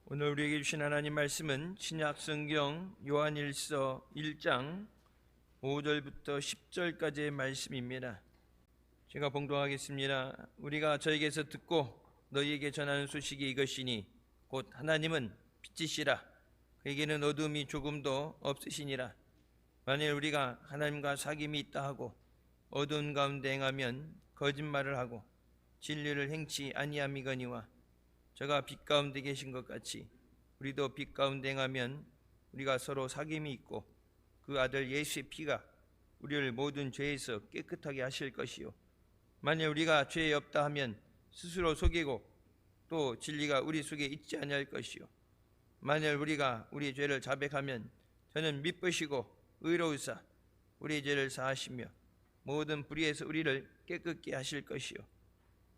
오늘 우리에게 주신 하나님 말씀은 신약 성경 요한일서 1장 5절부터 10절까지의 말씀입니다. 제가 봉독하겠습니다. 우리가 저에게서 듣고 너희에게 전하는 소식이 이것이니 곧 하나님은 빛이시라. 그에게는 어둠이 조금도 없으시니라. 만일 우리가 하나님과 사귐이 있다 하고 어두운 가운데 행하면 거짓말을 하고 진리를 행치 아니함이거니와 저가 빛 가운데 계신 것 같이 우리도 빛 가운데 행하면 우리가 서로 사귐이 있고 그 아들 예수의 피가 우리를 모든 죄에서 깨끗하게 하실 것이요 만일 우리가 죄에 없다 하면 스스로 속이고 또 진리가 우리 속에 있지 아니할 것이요 만일 우리가 우리 죄를 자백하면 저는 미쁘시고 의로우사 우리 죄를 사하시며 모든 불의에서 우리를 깨끗게 하실 것이요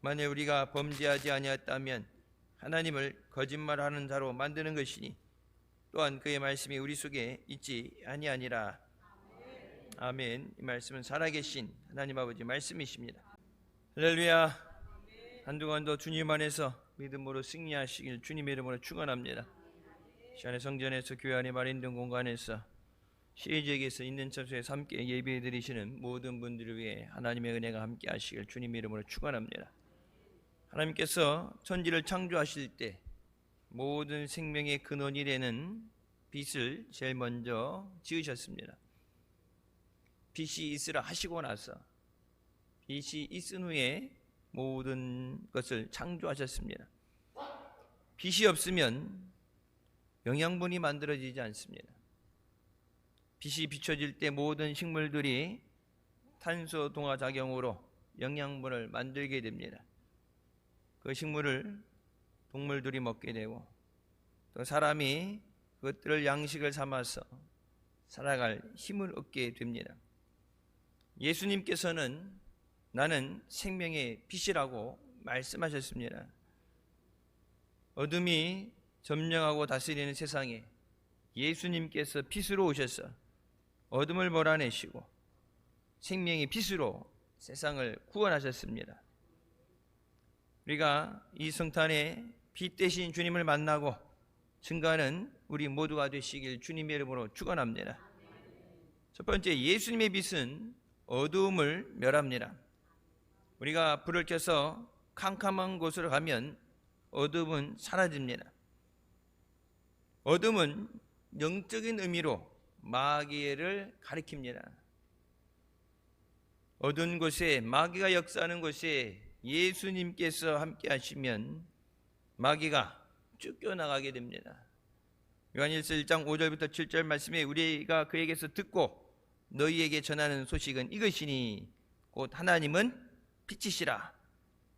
만일 우리가 범죄하지 아니했다면 하나님을 거짓말하는 자로 만드는 것이니 또한 그의 말씀이 우리 속에 있지 아니하니라. 아멘. 이 말씀은 살아계신 하나님 아버지 말씀이십니다. 할렐루야. 한동안도 주님 안에서 믿음으로 승리하시길 주님의 이름으로 축원합니다. 시간의 성전에서 교회 안에 마련된 공간에서 시의지역에서 있는場所에서 함께 예배해 드리시는 모든 분들을 위해 하나님의 은혜가 함께 하시길 주님의 이름으로 축원합니다. 하나님께서 천지를 창조하실 때 모든 생명의 근원이 되는 빛을 제일 먼저 지으셨습니다. 빛이 있으라 하시고 나서 빛이 있은 후에 모든 것을 창조하셨습니다. 빛이 없으면 영양분이 만들어지지 않습니다. 빛이 비춰질 때 모든 식물들이 탄소 동화 작용으로 영양분을 만들게 됩니다. 그 식물을 동물들이 먹게 되고 또 사람이 그것들을 양식을 삼아서 살아갈 힘을 얻게 됩니다. 예수님께서는 나는 생명의 빛이라고 말씀하셨습니다. 어둠이 점령하고 다스리는 세상에 예수님께서 빛으로 오셔서 어둠을 몰아내시고 생명의 빛으로 세상을 구원하셨습니다. 우리가 이 성탄에 빛 대신 주님을 만나고 증거하는 우리 모두가 되시길 주님의 이름으로 축원합니다. 첫 번째, 예수님의 빛은 어두움을 멸합니다. 우리가 불을 켜서 캄캄한 곳으로 가면 어둠은 사라집니다. 어둠은 영적인 의미로 마귀를 가리킵니다. 어두운 곳에 마귀가 역사하는 곳에 예수님께서 함께 하시면 마귀가 쫓겨나가게 됩니다. 요한일서 1장 5절부터 7절 말씀에 우리가 그에게서 듣고 너희에게 전하는 소식은 이것이니 곧 하나님은 빛이시라.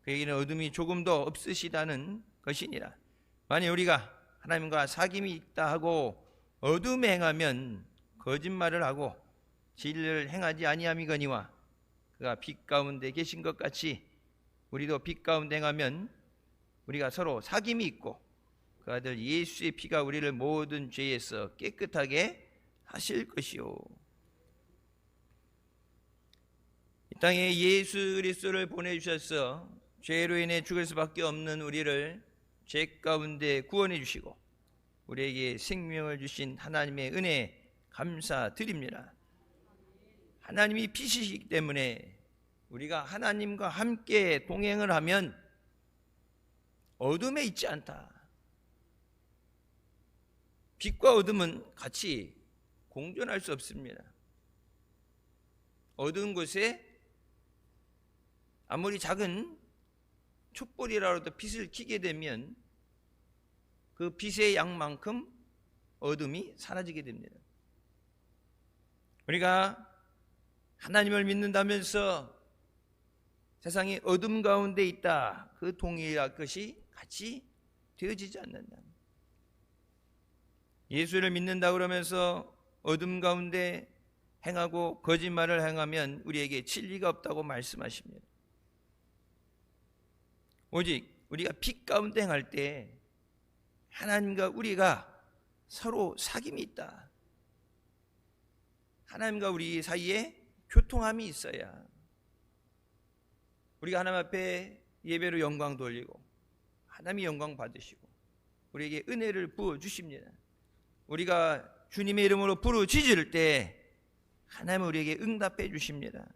그에게는 어둠이 조금도 없으시다는 것이니라. 만일 우리가 하나님과 사귐이 있다 하고 어둠에 행하면 거짓말을 하고 진리를 행하지 아니함이거니와 그가 빛 가운데 계신 것 같이 우리도 빛 가운데 행하면 우리가 서로 사귐이 있고 그 아들 예수의 피가 우리를 모든 죄에서 깨끗하게 하실 것이요. 이 땅에 예수 그리스도를 보내주셔서 죄로 인해 죽을 수밖에 없는 우리를 죄 가운데 구원해 주시고 우리에게 생명을 주신 하나님의 은혜에 감사드립니다. 하나님이 빛이시기 때문에 우리가 하나님과 함께 동행을 하면 어둠에 있지 않다. 빛과 어둠은 같이 공존할 수 없습니다. 어두운 곳에 아무리 작은 촛불이라도 빛을 켜게 되면 그 빛의 양만큼 어둠이 사라지게 됩니다. 우리가 하나님을 믿는다면서 세상이 어둠 가운데 있다. 그 동일한 것이 같이 되어지지 않는다. 예수를 믿는다 그러면서 어둠 가운데 행하고 거짓말을 행하면 우리에게 진리가 없다고 말씀하십니다. 오직 우리가 빛 가운데 행할 때 하나님과 우리가 서로 사귐이 있다. 하나님과 우리 사이에 교통함이 있어야 우리가 하나님 앞에 예배로 영광 돌리고 하나님이 영광 받으시고 우리에게 은혜를 부어 주십니다. 우리가 주님의 이름으로 부르짖을 때 하나님은 우리에게 응답해 주십니다.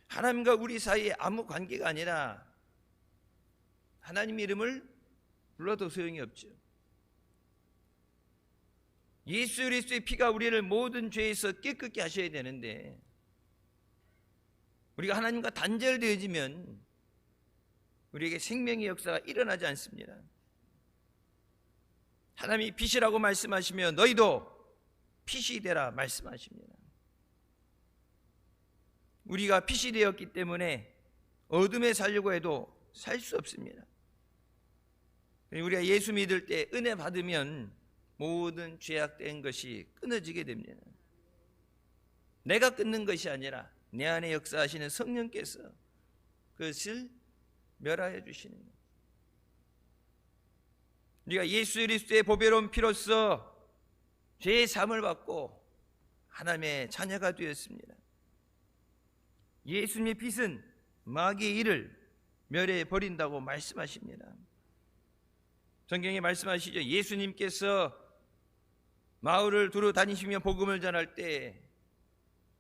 하나님과 우리 사이에 아무 관계가 아니라 하나님의 이름을 불러도 소용이 없죠. 예수 그리스도의 피가 우리를 모든 죄에서 깨끗게 하셔야 되는데 우리가 하나님과 단절되어지면 우리에게 생명의 역사가 일어나지 않습니다. 하나님이 빛이라고 말씀하시며 너희도 빛이 되라 말씀하십니다. 우리가 빛이 되었기 때문에 어둠에 살려고 해도 살 수 없습니다. 우리가 예수 믿을 때 은혜 받으면 모든 죄악된 것이 끊어지게 됩니다. 내가 끊는 것이 아니라 내 안에 역사하시는 성령께서 그것을 멸하여 주시는 것. 우리가 예수 그리스도의 보배로운 피로써 죄의 사함을 받고 하나님의 자녀가 되었습니다. 예수님의 빛은 마귀의 일을 멸해 버린다고 말씀하십니다. 성경에 말씀하시죠. 예수님께서 마을을 두루 다니시며 복음을 전할 때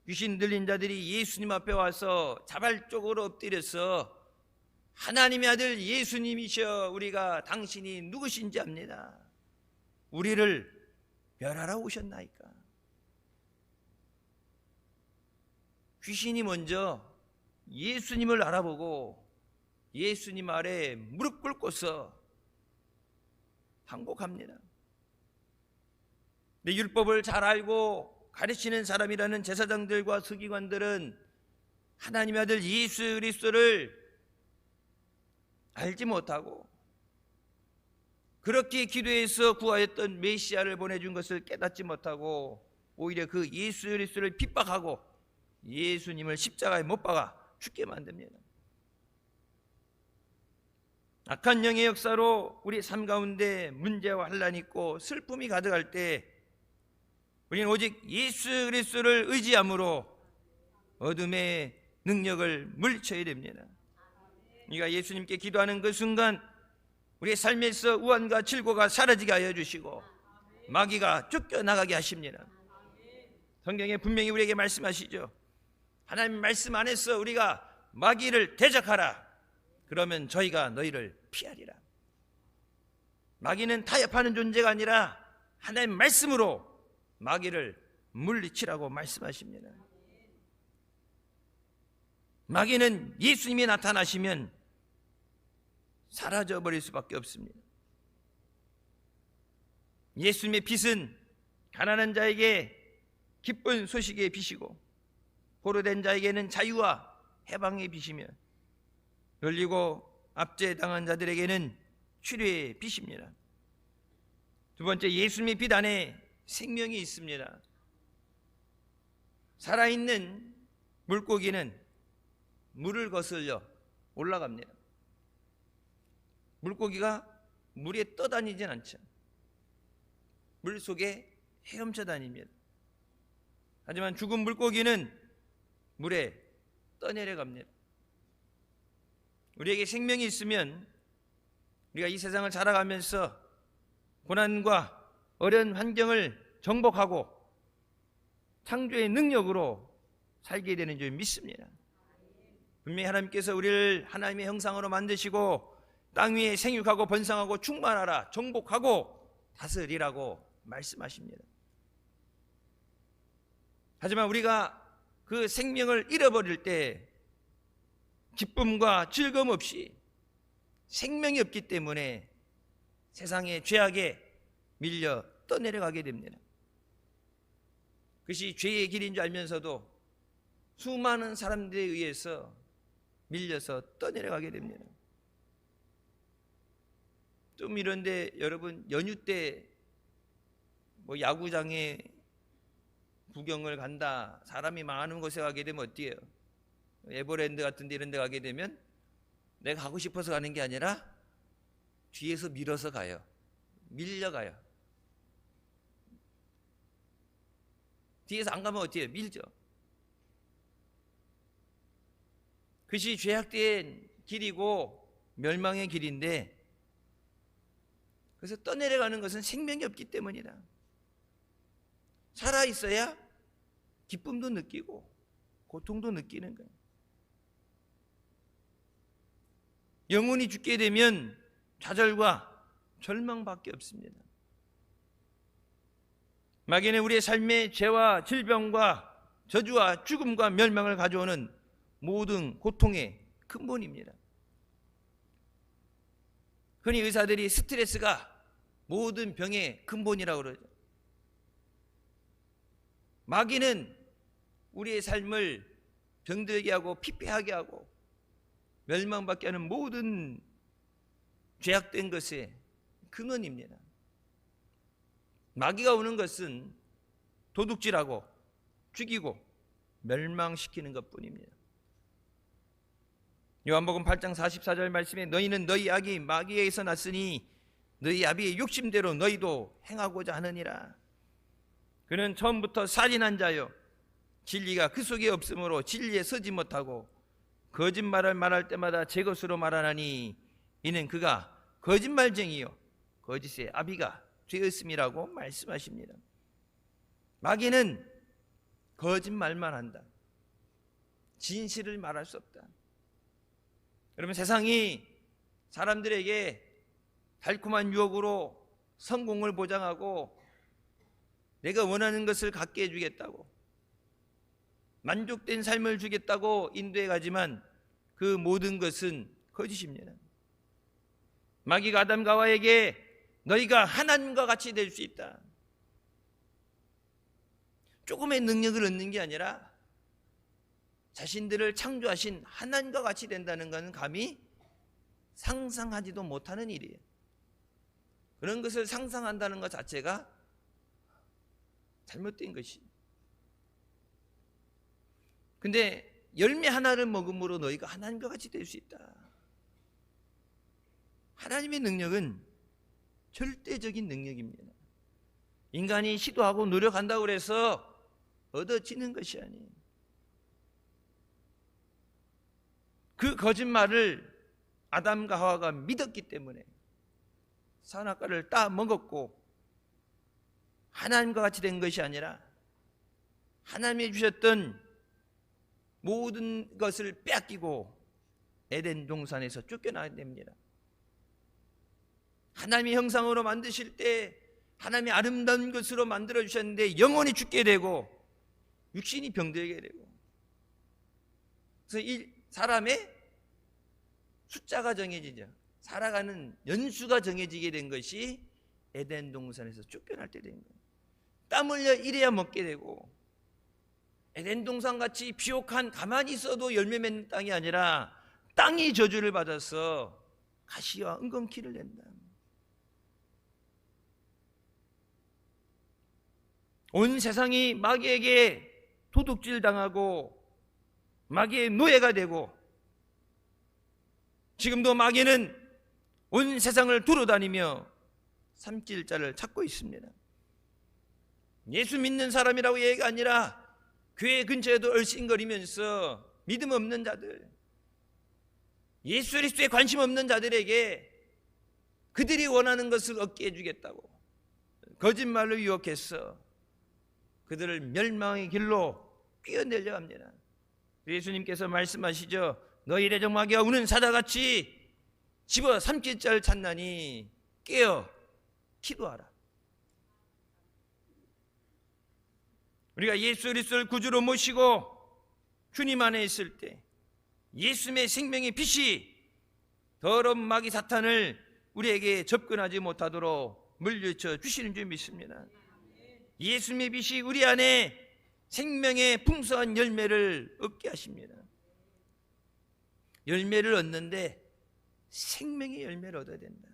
귀신 들린 자들이 예수님 앞에 와서 자발적으로 엎드려서 하나님의 아들 예수님이셔 우리가 당신이 누구신지 압니다. 우리를 멸하러 오셨나이까. 귀신이 먼저 예수님을 알아보고 예수님 아래 무릎 꿇고서 항복합니다. 근데 율법을 잘 알고 가르치는 사람이라는 제사장들과 서기관들은 하나님의 아들 예수 그리스도를 알지 못하고 그렇게 기도해서 구하였던 메시아를 보내준 것을 깨닫지 못하고 오히려 그 예수 그리스도를 핍박하고 예수님을 십자가에 못 박아 죽게 만듭니다. 악한 영의 역사로 우리 삶 가운데 문제와 환란이 있고 슬픔이 가득할 때 우리는 오직 예수 그리스도를 의지함으로 어둠의 능력을 물리쳐야 됩니다. 우리가 예수님께 기도하는 그 순간 우리의 삶에서 우환과 질고가 사라지게 하여 주시고 마귀가 쫓겨나가게 하십니다. 성경에 분명히 우리에게 말씀하시죠. 하나님 말씀 안에서 우리가 마귀를 대적하라. 그러면 저희가 너희를 피하리라. 마귀는 타협하는 존재가 아니라 하나님 말씀으로 마귀를 물리치라고 말씀하십니다. 마귀는 예수님이 나타나시면 사라져버릴 수밖에 없습니다. 예수님의 빛은 가난한 자에게 기쁜 소식의 빛이고 포로된 자에게는 자유와 해방의 빛이며 열리고 압제당한 자들에게는 치료의 빛입니다. 두 번째, 예수님의 빛 안에 생명이 있습니다. 살아있는 물고기는 물을 거슬려 올라갑니다. 물고기가 물에 떠다니진 않죠. 물 속에 헤엄쳐 다닙니다. 하지만 죽은 물고기는 물에 떠내려갑니다. 우리에게 생명이 있으면 우리가 이 세상을 살아가면서 고난과 어려운 환경을 정복하고 창조의 능력으로 살게 되는 줄 믿습니다. 분명히 하나님께서 우리를 하나님의 형상으로 만드시고 땅 위에 생육하고 번성하고 충만하라 정복하고 다스리라고 말씀하십니다. 하지만 우리가 그 생명을 잃어버릴 때 기쁨과 즐거움 없이 생명이 없기 때문에 세상의 죄악에 밀려 떠내려가게 됩니다. 그것이 죄의 길인 줄 알면서도 수많은 사람들에 의해서 밀려서 떠내려가게 됩니다. 좀 이런데 여러분 연휴 때 뭐 야구장에 구경을 간다, 사람이 많은 곳에 가게 되면 어때요? 에버랜드 같은 데 이런 데 가게 되면 내가 가고 싶어서 가는 게 아니라 뒤에서 밀어서 가요. 밀려가요. 뒤에서 안 가면 어때요? 밀죠. 그것이 죄악된 길이고 멸망의 길인데 그래서 떠내려가는 것은 생명이 없기 때문이다. 살아있어야 기쁨도 느끼고 고통도 느끼는 거예요. 영혼이 죽게 되면 좌절과 절망밖에 없습니다. 마귀는 우리의 삶에 죄와 질병과 저주와 죽음과 멸망을 가져오는 모든 고통의 근본입니다. 흔히 의사들이 스트레스가 모든 병의 근본이라고 그러죠. 마귀는 우리의 삶을 병들게 하고 피폐하게 하고 멸망받게 하는 모든 죄악된 것의 근원입니다. 마귀가 오는 것은 도둑질하고 죽이고 멸망시키는 것뿐입니다. 요한복음 8장 44절 말씀에 너희는 너희 악이 마귀에게서 났으니 너희 아비의 욕심대로 너희도 행하고자 하느니라. 그는 처음부터 살인한 자요 진리가 그 속에 없으므로 진리에 서지 못하고 거짓말을 말할 때마다 제 것으로 말하나니 이는 그가 거짓말쟁이요 거짓의 아비가 되었음이라고 말씀하십니다. 마귀는 거짓말만 한다. 진실을 말할 수 없다. 여러분, 세상이 사람들에게 달콤한 유혹으로 성공을 보장하고 내가 원하는 것을 갖게 해주겠다고 만족된 삶을 주겠다고 인도해 가지만 그 모든 것은 거짓입니다. 마귀가 아담과 하와에게 너희가 하나님과 같이 될 수 있다. 조금의 능력을 얻는 게 아니라 자신들을 창조하신 하나님과 같이 된다는 것은 감히 상상하지도 못하는 일이에요. 그런 것을 상상한다는 것 자체가 잘못된 것이. 근데 열매 하나를 먹음으로 너희가 하나님과 같이 될 수 있다. 하나님의 능력은 절대적인 능력입니다. 인간이 시도하고 노력한다고 해서 얻어지는 것이 아니에요. 그 거짓말을 아담과 하와가 믿었기 때문에 선악과를 따 먹었고 하나님과 같이 된 것이 아니라 하나님이 주셨던 모든 것을 빼앗기고 에덴 동산에서 쫓겨나게 됩니다. 하나님의 형상으로 만드실 때 하나님의 아름다운 것으로 만들어 주셨는데 영혼이 죽게 되고 육신이 병들게 되고, 그래서 이 사람의 숫자가 정해지죠. 살아가는 연수가 정해지게 된 것이 에덴 동산에서 쫓겨날 때 된 거예요. 땀 흘려 일해야 먹게 되고, 에덴 동산같이 비옥한 가만히 있어도 열매 맺는 땅이 아니라 땅이 저주를 받아서 가시와 엉겅퀴를 낸다. 온 세상이 마귀에게 도둑질 당하고 마귀의 노예가 되고, 지금도 마귀는 온 세상을 두루다니며 삼킬 자를 찾고 있습니다. 예수 믿는 사람이라고 얘기가 아니라 교회 근처에도 얼씬거리면서 믿음 없는 자들, 예수 그리스도에 관심 없는 자들에게 그들이 원하는 것을 얻게 해주겠다고 거짓말로 유혹해서 그들을 멸망의 길로 끼어내려 합니다. 예수님께서 말씀하시죠. 너희 대적마귀가 우는 사자같이 집어 삼킬 자를 찾나니 깨어 기도하라. 우리가 예수 그리스도를 구주로 모시고 주님 안에 있을 때 예수님의 생명의 빛이 더러운 마귀 사탄을 우리에게 접근하지 못하도록 물리쳐 주시는 줄 믿습니다. 예수님의 빛이 우리 안에 생명의 풍성한 열매를 얻게 하십니다. 열매를 얻는데 생명의 열매를 얻어야 된다.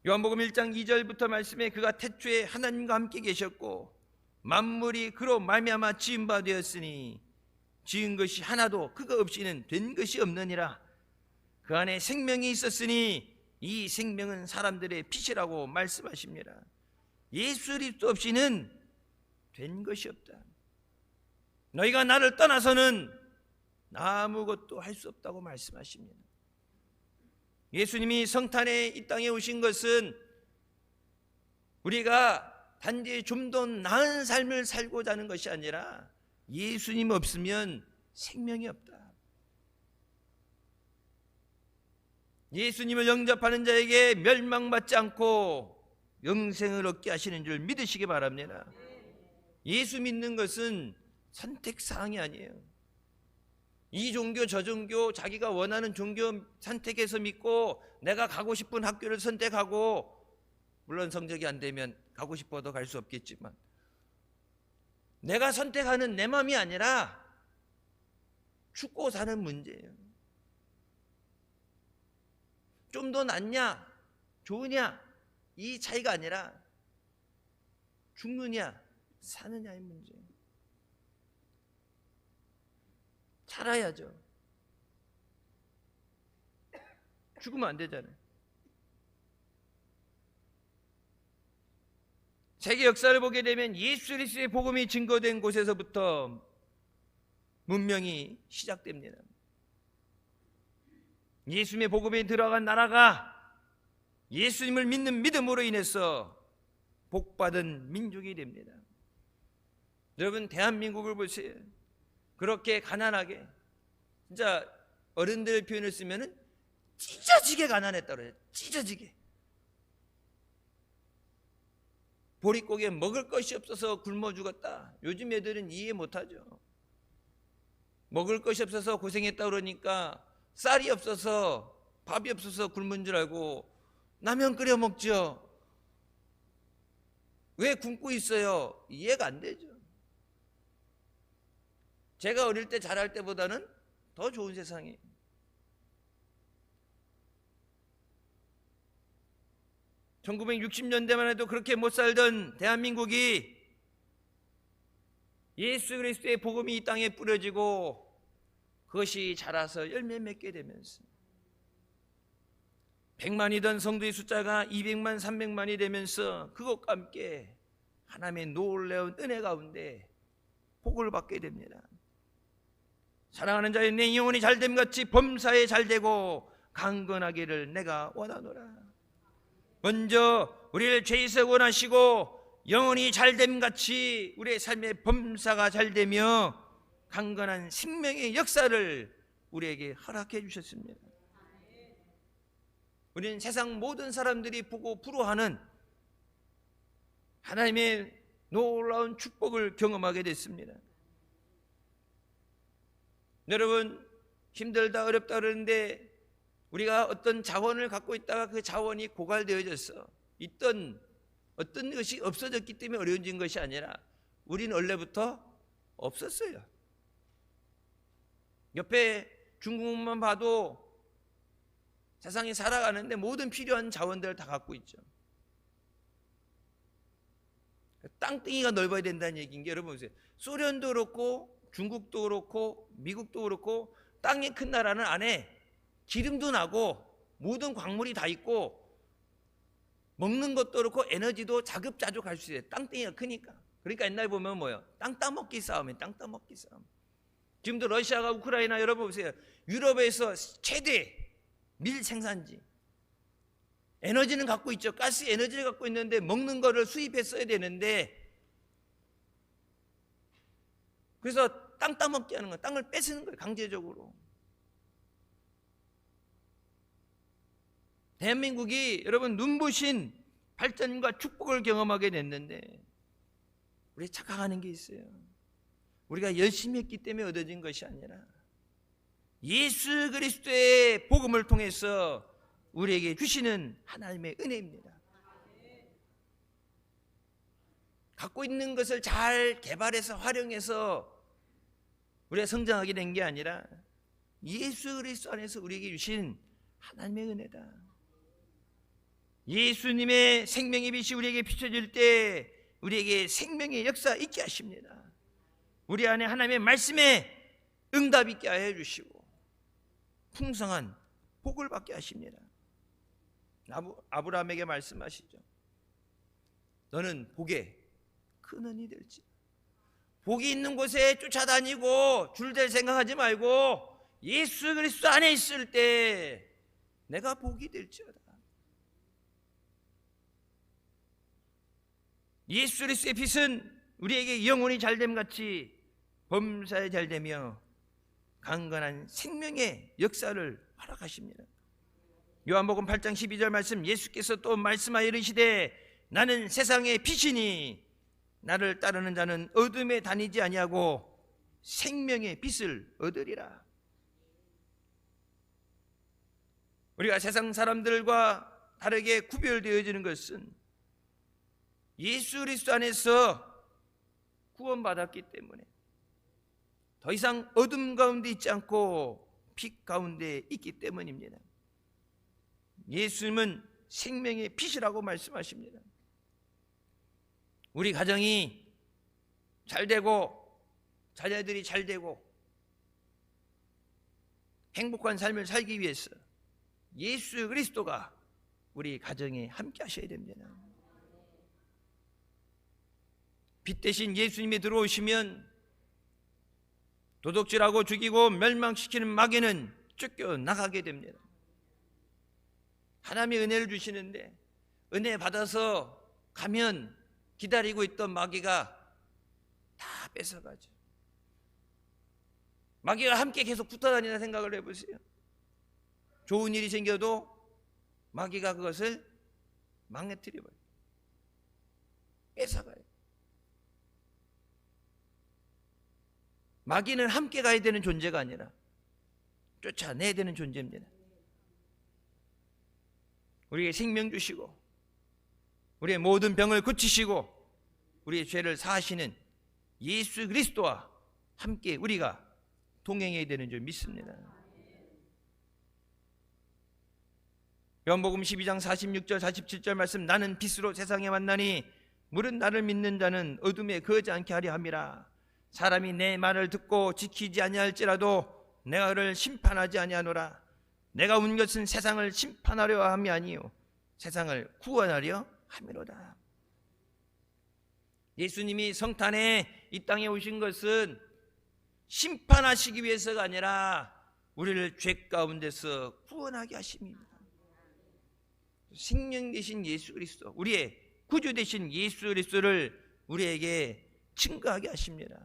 요한복음 1장 2절부터 말씀에 그가 태초에 하나님과 함께 계셨고 만물이 그로 말미암아 지은 바 되었으니 지은 것이 하나도 그가 없이는 된 것이 없느니라. 그 안에 생명이 있었으니 이 생명은 사람들의 빛이라고 말씀하십니다. 예수 그리스도 없이는 된 것이 없다. 너희가 나를 떠나서는 아무것도 할 수 없다고 말씀하십니다. 예수님이 성탄에 이 땅에 오신 것은 우리가 단지 좀 더 나은 삶을 살고자 하는 것이 아니라 예수님 없으면 생명이 없다. 예수님을 영접하는 자에게 멸망받지 않고 영생을 얻게 하시는 줄 믿으시기 바랍니다. 예수 믿는 것은 선택사항이 아니에요. 이 종교 저 종교 자기가 원하는 종교 선택해서 믿고 내가 가고 싶은 학교를 선택하고, 물론 성적이 안 되면 가고 싶어도 갈 수 없겠지만, 내가 선택하는 내 마음이 아니라 죽고 사는 문제예요. 좀 더 낫냐 좋으냐 이 차이가 아니라 죽느냐 사느냐의 문제예요. 살아야죠. 죽으면 안 되잖아요. 세계 역사를 보게 되면 예수 그리스도의 복음이 증거된 곳에서부터 문명이 시작됩니다. 예수님의 복음에 들어간 나라가 예수님을 믿는 믿음으로 인해서 복받은 민족이 됩니다. 여러분, 대한민국을 보세요. 그렇게 가난하게, 진짜 어른들 표현을 쓰면은 찢어지게 가난했다고 해요. 찢어지게. 보릿고개 먹을 것이 없어서 굶어 죽었다. 요즘 애들은 이해 못하죠. 먹을 것이 없어서 고생했다 그러니까 쌀이 없어서, 밥이 없어서 굶은 줄 알고 라면 끓여 먹죠. 왜 굶고 있어요? 이해가 안 되죠. 제가 어릴 때 자랄 때보다는 더 좋은 세상이에요. (1960년대만) 해도 그렇게 못 살던 대한민국이 예수 그리스도의 복음이 이 땅에 뿌려지고 그것이 자라서 열매 맺게 되면서 100만이던 성도의 숫자가 200만, 300만이 되면서 그것과 함께 하나님의 놀라운 은혜 가운데 복을 받게 됩니다. 사랑하는 자여, 내 영혼이 잘됨 같이 범사에 잘되고 강건하기를 내가 원하노라. 먼저 우리를 죄에서 원하시고 영혼이 잘됨 같이 우리의 삶의 범사가 잘되며 강건한 생명의 역사를 우리에게 허락해 주셨습니다. 우리는 세상 모든 사람들이 보고 부러워하는 하나님의 놀라운 축복을 경험하게 됐습니다. 여러분, 힘들다 어렵다 그러는데 우리가 어떤 자원을 갖고 있다가 그 자원이 고갈되어져서 있던 어떤 것이 없어졌기 때문에 어려워진 것이 아니라 우리는 원래부터 없었어요. 옆에 중국만 봐도 세상에 살아가는데 모든 필요한 자원들을 다 갖고 있죠. 땅덩이가 넓어야 된다는 얘기인 게, 여러분 보세요. 소련도 그렇고 중국도 그렇고 미국도 그렇고 땅이 큰 나라는 안에 기름도 나고 모든 광물이 다 있고 먹는 것도 그렇고 에너지도 자급자족할 수 있어요. 땅덩이가 크니까. 그러니까 옛날 보면 뭐예요? 땅 따먹기 싸움이에요. 땅 따먹기 싸움. 지금도 러시아가 우크라이나, 여러분 보세요. 유럽에서 최대 밀 생산지. 에너지는 갖고 있죠. 가스 에너지를 갖고 있는데 먹는 거를 수입했어야 되는데, 그래서 땅 따먹기 하는 거예요. 땅을 뺏는 거예요. 강제적으로. 대한민국이 여러분 눈부신 발전과 축복을 경험하게 됐는데 우리 착각하는 게 있어요. 우리가 열심히 했기 때문에 얻어진 것이 아니라 예수 그리스도의 복음을 통해서 우리에게 주시는 하나님의 은혜입니다. 갖고 있는 것을 잘 개발해서 활용해서 우리가 성장하게 된 게 아니라 예수 그리스도 안에서 우리에게 주신 하나님의 은혜다. 예수님의 생명의 빛이 우리에게 비춰질 때 우리에게 생명의 역사 있게 하십니다. 우리 안에 하나님의 말씀에 응답 있게 하여 주시고 풍성한 복을 받게 하십니다. 아브라함에게 말씀하시죠. 너는 복의 근원이 될지. 복이 있는 곳에 쫓아다니고 줄될 생각하지 말고 예수 그리스도 안에 있을 때 내가 복이 될지어다. 예수 그리스도의 빛은 우리에게 영혼이 잘됨같이 범사에 잘되며 강건한 생명의 역사를 허락하십니다. 요한복음 8장 12절 말씀, 예수께서 또 말씀하여 이르시되 나는 세상의 빛이니 나를 따르는 자는 어둠에 다니지 아니하고 생명의 빛을 얻으리라. 우리가 세상 사람들과 다르게 구별되어지는 것은 예수 그리스도 안에서 구원받았기 때문에 더 이상 어둠 가운데 있지 않고 빛 가운데 있기 때문입니다. 예수님은 생명의 빛이라고 말씀하십니다. 우리 가정이 잘 되고 자녀들이 잘 되고 행복한 삶을 살기 위해서 예수 그리스도가 우리 가정에 함께 하셔야 됩니다. 빛 대신 예수님이 들어오시면 도둑질하고 죽이고 멸망시키는 마귀는 쫓겨나가게 됩니다. 하나님의 은혜를 주시는데 은혜 받아서 가면 기다리고 있던 마귀가 다 뺏어가죠. 마귀가 함께 계속 붙어다니는 생각을 해보세요. 좋은 일이 생겨도 마귀가 그것을 망가뜨려버려요. 뺏어가요. 마귀는 함께 가야 되는 존재가 아니라 쫓아내야 되는 존재입니다. 우리에게 생명 주시고 우리의 모든 병을 고치시고 우리의 죄를 사하시는 예수 그리스도와 함께 우리가 동행해야 되는 줄 믿습니다. 요한복음 12장 46절 47절 말씀, 나는 빛으로 세상에 왔나니 물은 나를 믿는 자는 어둠에 거하지 않게 하려 함이라. 사람이 내 말을 듣고 지키지 아니할지라도 내가 그를 심판하지 아니하노라. 내가 온 것은 세상을 심판하려 함이 아니요 세상을 구원하려 함이로다. 예수님이 성탄에 이 땅에 오신 것은 심판하시기 위해서가 아니라 우리를 죄 가운데서 구원하게 하십니다. 생명 되신 예수 그리스도, 우리의 구주 되신 예수 그리스도를 우리에게 증거하게 하십니다.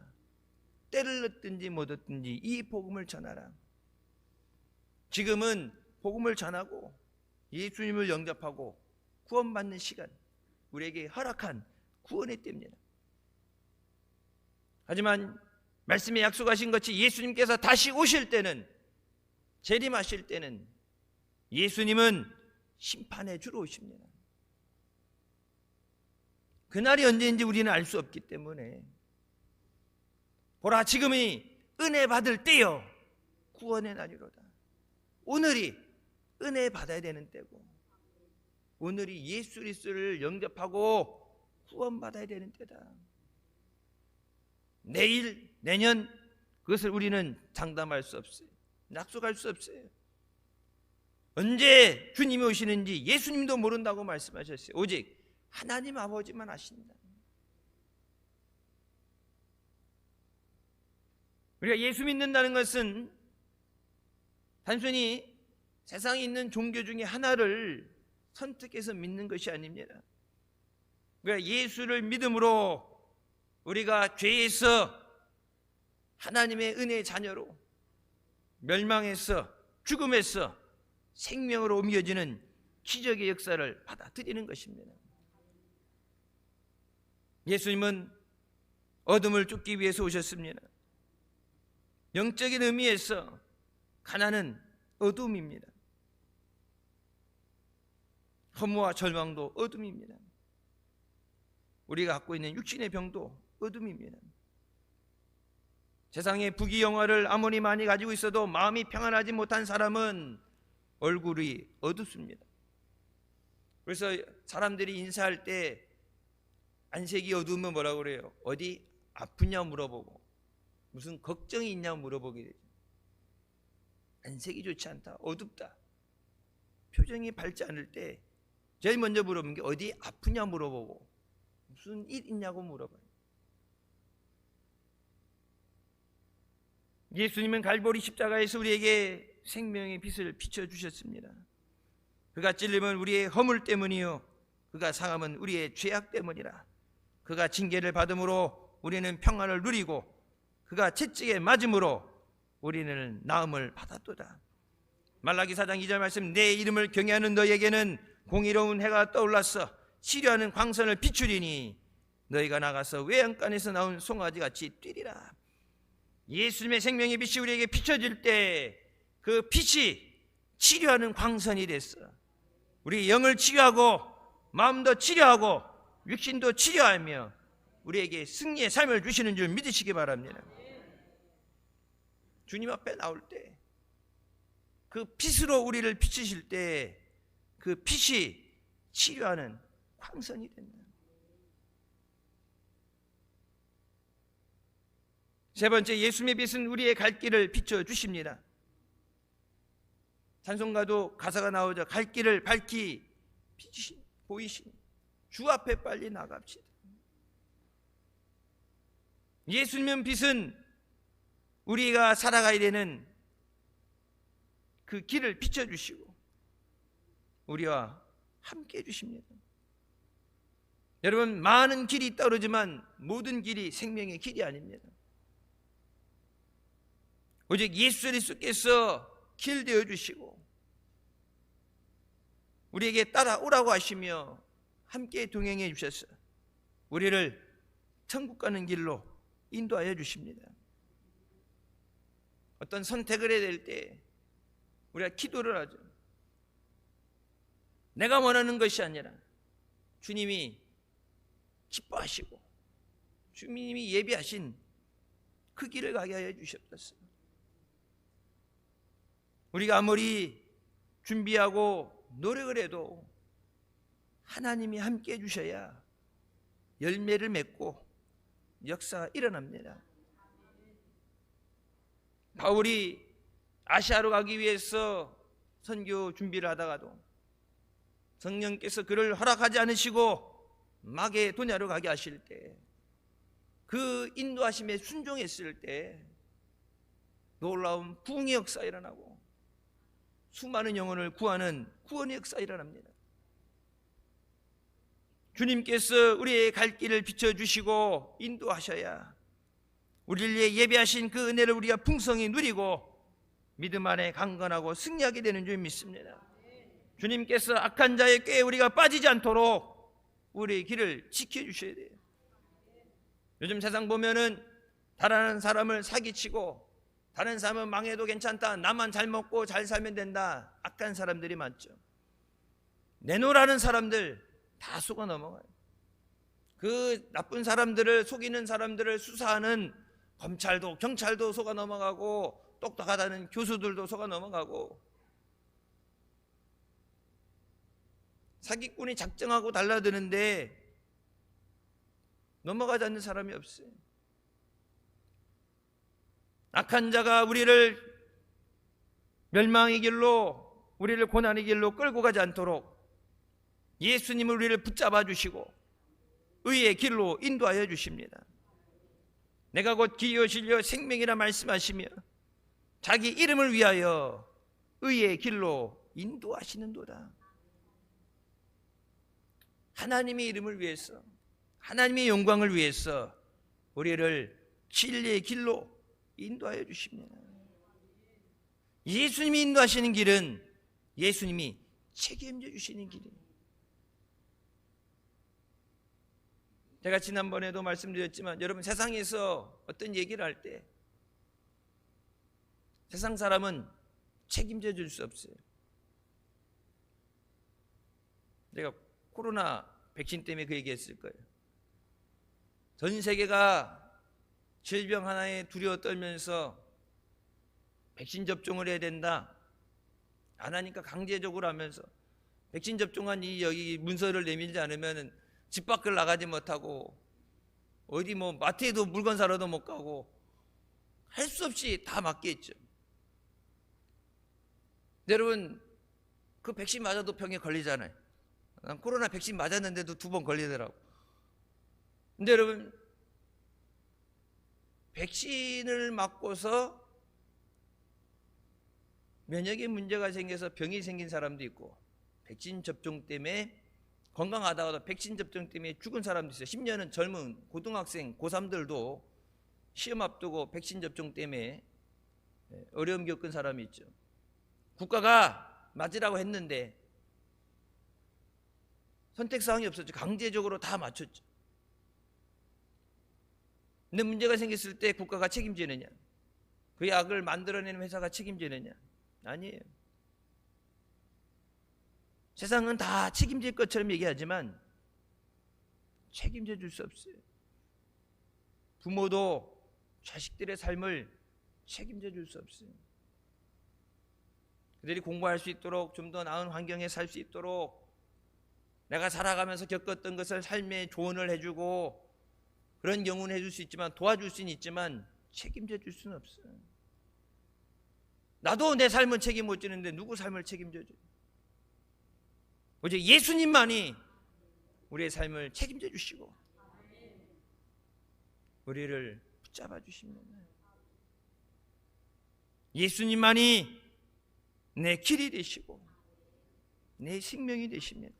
때를 얻든지 못 얻든지 이 복음을 전하라. 지금은 복음을 전하고 예수님을 영접하고 구원받는 시간, 우리에게 허락한 구원의 때입니다. 하지만 말씀에 약속하신 것이 예수님께서 다시 오실 때는, 재림하실 때는 예수님은 심판에 주러 오십니다. 그날이 언제인지 우리는 알 수 없기 때문에 보라, 지금이 은혜 받을 때요 구원의 날이로다. 오늘이 은혜 받아야 되는 때고, 오늘이 예수 그리스도를 영접하고 구원받아야 되는 때다. 내일, 내년, 그것을 우리는 장담할 수 없어요. 약속할 수 없어요. 언제 주님이 오시는지 예수님도 모른다고 말씀하셨어요. 오직 하나님 아버지만 아신다. 우리가 예수 믿는다는 것은 단순히 세상에 있는 종교 중에 하나를 선택해서 믿는 것이 아닙니다. 우리가 예수를 믿음으로 우리가 죄에서 하나님의 은혜의 자녀로, 멸망에서 죽음에서 생명으로 옮겨지는 기적의 역사를 받아들이는 것입니다. 예수님은 어둠을 쫓기 위해서 오셨습니다. 영적인 의미에서 가난은 어둠입니다. 허무와 절망도 어둠입니다. 우리가 갖고 있는 육신의 병도 어둠입니다. 세상의 부귀영화를 아무리 많이 가지고 있어도 마음이 평안하지 못한 사람은 얼굴이 어둡습니다. 그래서 사람들이 인사할 때 안색이 어두우면 뭐라고 그래요? 어디 아프냐 물어보고 무슨 걱정이 있냐 물어보게 되죠. 안색이 좋지 않다, 어둡다, 표정이 밝지 않을 때 제일 먼저 물어보는 게 어디 아프냐 물어보고 무슨 일 있냐고 물어봐요. 예수님은 갈보리 십자가에서 우리에게 생명의 빛을 비춰주셨습니다. 그가 찔림은 우리의 허물 때문이요 그가 상함은 우리의 죄악 때문이라. 그가 징계를 받음으로 우리는 평안을 누리고 그가 채찍에 맞음으로 우리는 나음을 받았도다. 말라기 4장 2절 말씀, 내 이름을 경외하는 너에게는 공의로운 해가 떠올랐어 치료하는 광선을 비추리니 너희가 나가서 외양간에서 나온 송아지같이 뛰리라. 예수님의 생명의 빛이 우리에게 비춰질 때 그 빛이 치료하는 광선이 됐어. 우리 영을 치료하고 마음도 치료하고 육신도 치료하며 우리에게 승리의 삶을 주시는 줄 믿으시기 바랍니다. 주님 앞에 나올 때 그 빛으로 우리를 비추실 때 그 빛이 치료하는 광선이 된다. 세 번째, 예수님의 빛은 우리의 갈 길을 비춰주십니다. 찬송가도 가사가 나오죠. 갈 길을 밝히 비추신 보이신 주 앞에 빨리 나갑시다. 예수님의 빛은 우리가 살아가야 되는 그 길을 비춰주시고 우리와 함께 해주십니다. 여러분, 많은 길이 있다 그러지만 모든 길이 생명의 길이 아닙니다. 오직 예수 그리스도께서 길 되어주시고 우리에게 따라오라고 하시며 함께 동행해 주셔서 우리를 천국 가는 길로 인도하여 주십니다. 어떤 선택을 해야 될 때 우리가 기도를 하죠. 내가 원하는 것이 아니라 주님이 기뻐하시고 주님이 예비하신 그 길을 가게 하여 주셨습니다. 우리가 아무리 준비하고 노력을 해도 하나님이 함께 해주셔야 열매를 맺고 역사가 일어납니다. 바울이 아시아로 가기 위해서 선교 준비를 하다가도 성령께서 그를 허락하지 않으시고 마게도냐로 가게 하실 때 그 인도하심에 순종했을 때 놀라운 부흥의 역사가 일어나고 수많은 영혼을 구하는 구원의 역사가 일어납니다. 주님께서 우리의 갈 길을 비춰주시고 인도하셔야 우리를 위해 예배하신 그 은혜를 우리가 풍성히 누리고 믿음 안에 강건하고 승리하게 되는 줄 믿습니다. 주님께서 악한 자의 꾀에 우리가 빠지지 않도록 우리의 길을 지켜주셔야 돼요. 요즘 세상 보면은 다른 사람을 사기치고 다른 사람은 망해도 괜찮다, 나만 잘 먹고 잘 살면 된다, 악한 사람들이 많죠. 내놓으라는 사람들 다 속아 넘어가요. 그 나쁜 사람들을 속이는 사람들을 수사하는 검찰도 경찰도 속아 넘어가고 똑똑하다는 교수들도 속아 넘어가고 사기꾼이 작정하고 달라드는데 넘어가지 않는 사람이 없어요. 악한 자가 우리를 멸망의 길로 우리를 고난의 길로 끌고 가지 않도록 예수님을 우리를 붙잡아 주시고 의의 길로 인도하여 주십니다. 내가 곧 길이요 진리요 생명이라 말씀하시며 자기 이름을 위하여 의의 길로 인도하시는도다. 하나님의 이름을 위해서 하나님의 영광을 위해서 우리를 진리의 길로 인도하여 주십니다. 예수님이 인도하시는 길은 예수님이 책임져 주시는 길입니다. 제가 지난번에도 말씀드렸지만 여러분, 세상에서 어떤 얘기를 할 때 세상 사람은 책임져 줄 수 없어요. 내가 코로나 백신 때문에 그 얘기했을 거예요. 전 세계가 질병 하나에 두려워 떨면서 백신 접종을 해야 된다, 안 하니까 강제적으로 하면서 백신 접종한 이 여기 문서를 내밀지 않으면 집 밖을 나가지 못하고 어디 뭐 마트에도 물건 사러도 못 가고 할 수 없이 다 맞겠죠. 여러분, 그 백신 맞아도 병에 걸리잖아요. 난 코로나 백신 맞았는데도 2번 걸리더라고. 근데 여러분, 백신을 맞고서 면역에 문제가 생겨서 병이 생긴 사람도 있고 백신 접종 때문에 건강하다가도 백신 접종 때문에 죽은 사람도 있어요. 심지어는 젊은 고등학생, 고3들도 시험 앞두고 백신 접종 때문에 어려움 겪은 사람이 있죠. 국가가 맞으라고 했는데 선택사항이 없었죠. 강제적으로 다 맞췄죠. 근데 문제가 생겼을 때 국가가 책임지느냐? 그 약을 만들어내는 회사가 책임지느냐? 아니에요. 세상은 다 책임질 것처럼 얘기하지만 책임져 줄 수 없어요. 부모도 자식들의 삶을 책임져 줄 수 없어요. 그들이 공부할 수 있도록 좀 더 나은 환경에 살 수 있도록 내가 살아가면서 겪었던 것을 삶의 조언을 해주고 그런 경우는 해줄 수 있지만 도와줄 수는 있지만 책임져 줄 수는 없어요. 나도 내 삶은 책임 못 지는데 누구 삶을 책임져 줘요? 오직 예수님만이 우리의 삶을 책임져 주시고 우리를 붙잡아 주십니다. 예수님만이 내 길이 되시고 내 생명이 되십니다.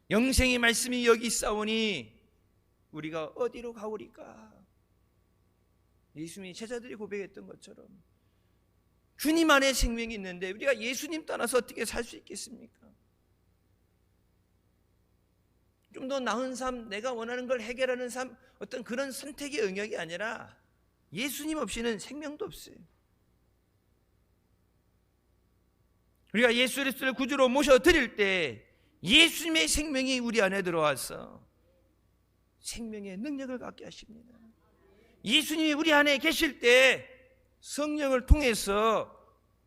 영생의 말씀이 여기 있사오니 우리가 어디로 가오리까? 예수님이 제자들이 고백했던 것처럼 주님 안에 생명이 있는데 우리가 예수님 떠나서 어떻게 살 수 있겠습니까? 좀 더 나은 삶, 내가 원하는 걸 해결하는 삶, 어떤 그런 선택의 영역이 아니라 예수님 없이는 생명도 없어요. 우리가 예수 그리스도를 구주로 모셔드릴 때 예수님의 생명이 우리 안에 들어와서 생명의 능력을 갖게 하십니다. 예수님이 우리 안에 계실 때 성령을 통해서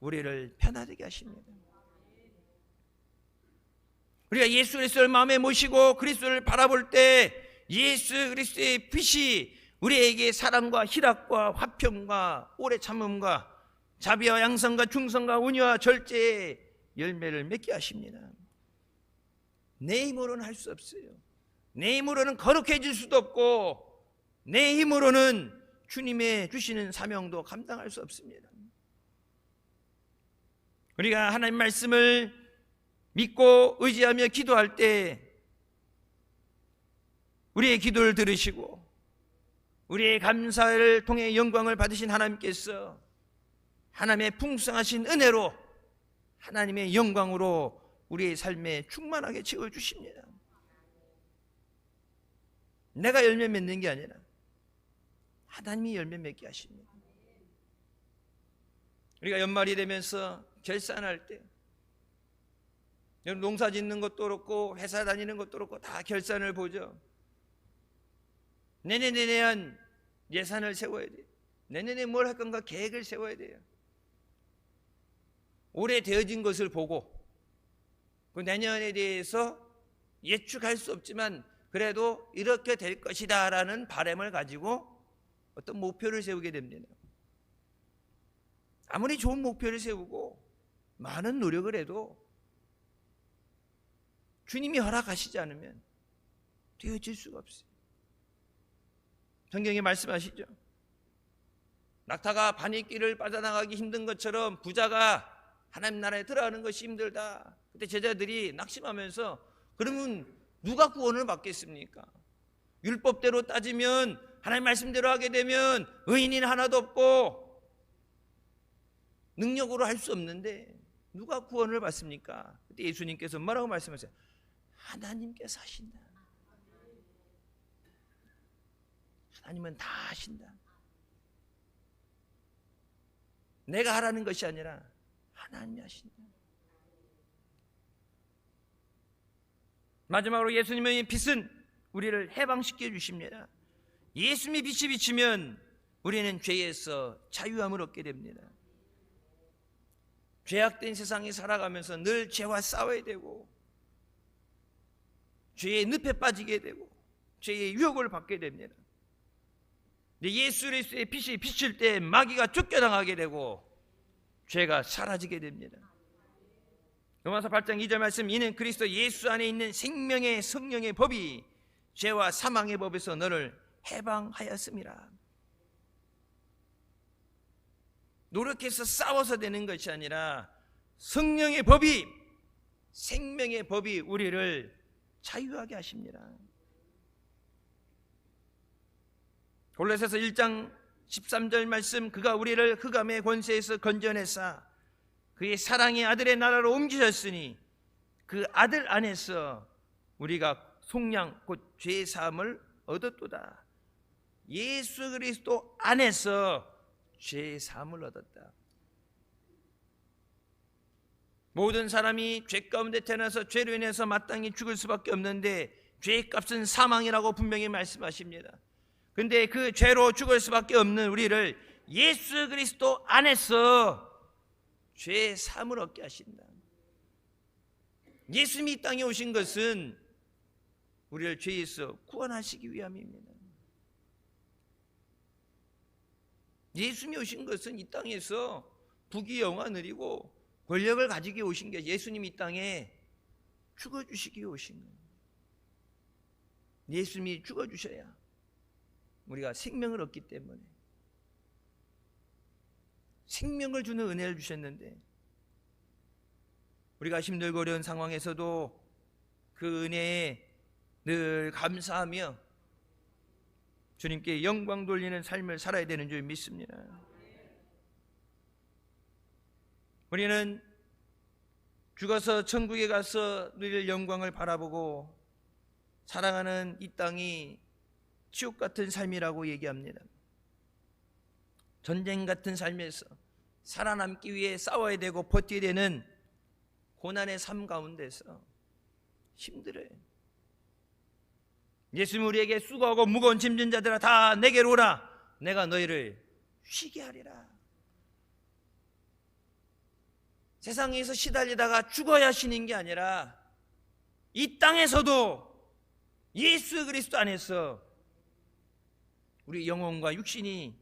우리를 편안하게 하십니다. 우리가 예수 그리스도를 마음에 모시고 그리스도를 바라볼 때 예수 그리스도의 빛이 우리에게 사랑과 희락과 화평과 오래 참음과 자비와 양선과 충성과 온유와 절제의 열매를 맺게 하십니다. 내 힘으로는 할 수 없어요. 내 힘으로는 거룩해질 수도 없고 내 힘으로는 주님의 주시는 사명도 감당할 수 없습니다. 우리가 하나님 말씀을 믿고 의지하며 기도할 때 우리의 기도를 들으시고 우리의 감사를 통해 영광을 받으신 하나님께서 하나님의 풍성하신 은혜로 하나님의 영광으로 우리의 삶에 충만하게 채워주십니다. 내가 열매 맺는 게 아니라 하나님이 열매 맺게 하십니다. 우리가 연말이 되면서 결산할 때 여러분 농사 짓는 것도 그렇고 회사 다니는 것도 그렇고 다 결산을 보죠. 내년에 대한 예산을 세워야 돼요. 내년에 뭘 할 건가 계획을 세워야 돼요. 올해 되어진 것을 보고 그 내년에 대해서 예측할 수 없지만 그래도 이렇게 될 것이다 라는 바람을 가지고 어떤 목표를 세우게 됩니다. 아무리 좋은 목표를 세우고 많은 노력을 해도 주님이 허락하시지 않으면 되어질 수가 없어요. 성경에 말씀하시죠. 낙타가 바늘길을 빠져나가기 힘든 것처럼 부자가 하나님 나라에 들어가는 것이 힘들다. 그때 제자들이 낙심하면서 그러면 누가 구원을 받겠습니까? 율법대로 따지면 하나님 말씀대로 하게 되면 의인이 하나도 없고 능력으로 할 수 없는데 누가 구원을 받습니까? 그때 예수님께서 뭐라고 말씀하세요? 하나님께서 하신다. 하나님은 다 하신다. 내가 하라는 것이 아니라 하나님이 하신다. 마지막으로 예수님의 빛은 우리를 해방시켜 주십니다. 예수님의 빛이 비치면 우리는 죄에서 자유함을 얻게 됩니다. 죄악된 세상에 살아가면서 늘 죄와 싸워야 되고 죄의 늪에 빠지게 되고 죄의 유혹을 받게 됩니다. 예수 그리스도의 빛이 비칠 때 마귀가 쫓겨나가게 되고 죄가 사라지게 됩니다. 로마서 8장 2절 말씀, 이는 그리스도 예수 안에 있는 생명의 성령의 법이 죄와 사망의 법에서 너를 해방하였음이라. 노력해서 싸워서 되는 것이 아니라 성령의 법이, 생명의 법이 우리를 자유하게 하십니다. 골로새서 1장 13절 말씀, 그가 우리를 흑암의 권세에서 건져내사 그의 사랑의 아들의 나라로 옮기셨으니 그 아들 안에서 우리가 속량 곧 죄 사함을 얻었도다. 예수 그리스도 안에서 죄 사함을 얻었다. 모든 사람이 죄 가운데 태어나서 죄로 인해서 마땅히 죽을 수밖에 없는데 죄의 값은 사망이라고 분명히 말씀하십니다. 근데 그 죄로 죽을 수밖에 없는 우리를 예수 그리스도 안에서 죄 사함을 얻게 하신다. 예수님이 이 땅에 오신 것은 우리를 죄에서 구원하시기 위함입니다. 예수님이 오신 것은 이 땅에서 부귀영화 누리고 권력을 가지기 오신 게, 예수님이 이 땅에 죽어주시기 오신 거예요. 예수님이 죽어주셔야 우리가 생명을 얻기 때문에, 생명을 주는 은혜를 주셨는데 우리가 힘들고 어려운 상황에서도 그 은혜에 늘 감사하며 주님께 영광 돌리는 삶을 살아야 되는 줄 믿습니다. 우리는 죽어서 천국에 가서 누릴 영광을 바라보고 살아가는 이 땅이 지옥 같은 삶이라고 얘기합니다. 전쟁 같은 삶에서 살아남기 위해 싸워야 되고 버텨야 되는 고난의 삶 가운데서 힘들어요. 예수님 우리에게 수고하고 무거운 짐진 자들아 다 내게로 오라, 내가 너희를 쉬게 하리라. 세상에서 시달리다가 죽어야 쉬는 게 아니라 이 땅에서도 예수 그리스도 안에서 우리 영혼과 육신이